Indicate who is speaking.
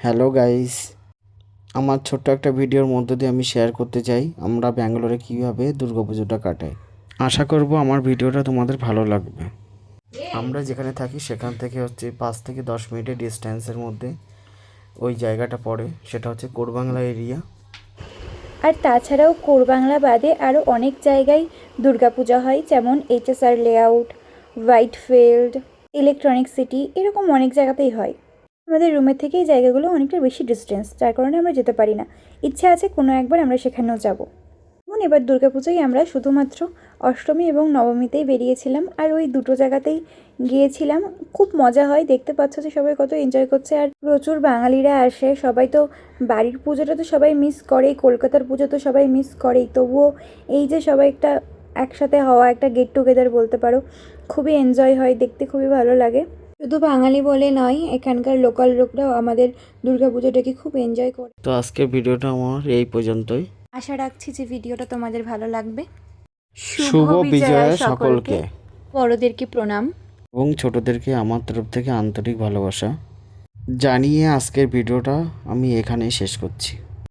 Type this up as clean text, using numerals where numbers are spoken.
Speaker 1: Hello guys, আমার ছোট্ট একটা ভিডিওর মধ্য দিয়ে আমি শেয়ার করতে চাই আমরা ব্যাঙ্গালোরে কীভাবে দুর্গাপুজোটা কাটাই। আশা করব আমার ভিডিওটা তোমাদের ভালো লাগবে। আমরা যেখানে থাকি সেখান থেকে 5 থেকে 10 মিনিটের ডিস্ট্যান্সের মধ্যে ওই জায়গাটা পড়ে, সেটা হচ্ছে কোরবাংলা এরিয়া।
Speaker 2: আর তাছাড়াও কোরবাংলা বাদে আরও অনেক জায়গায় দুর্গাপূজা হয়, যেমন HSR layout, Whitefield, electronic city, এরকম অনেক জায়গাতেই হয়। আমাদের রুমের থেকে এই জায়গাগুলো অনেকটা বেশি ডিস্টেন্স, যার কারণে আমরা যেতে পারি না। ইচ্ছে আছে কোনো একবার আমরা সেখানেও যাব। যেমন এবার দুর্গাপুজোয় আমরা শুধুমাত্র অষ্টমী এবং নবমীতেই বেরিয়েছিলাম, আর ওই দুটো জায়গাতেই গিয়েছিলাম। খুব মজা হয়, দেখতে পাচ্ছ যে সবাই কত এনজয় করছে, আর প্রচুর বাঙালিরা আসে। সবাই তো বাড়ির পুজোটা তো সবাই মিস করেই, কলকাতার পুজো তো সবাই মিস করেই, তবুও এই যে সবাই একটা একসাথে হওয়া, একটা গেট টুগেদার বলতে পারো, খুবই এনজয় হয়, দেখতে খুবই ভালো লাগে। শুধু বাঙালি বলে নয়, এখানকার লোকাল লোকরাও আমাদের দুর্গাপুজোটাকে খুব এনজয় করে।
Speaker 1: তো আজকের ভিডিওটা আমার এই পর্যন্তই।
Speaker 2: আশা রাখছি যে ভিডিওটা তোমাদের ভালো লাগবে।
Speaker 1: শুভ বিজয়া সকলকে,
Speaker 2: বড়দেরকে প্রণাম
Speaker 1: এবং ছোটদেরকে আমার তরফ থেকে আন্তরিক ভালোবাসা জানিয়ে আজকের ভিডিওটা আমি এখানেই শেষ করছি।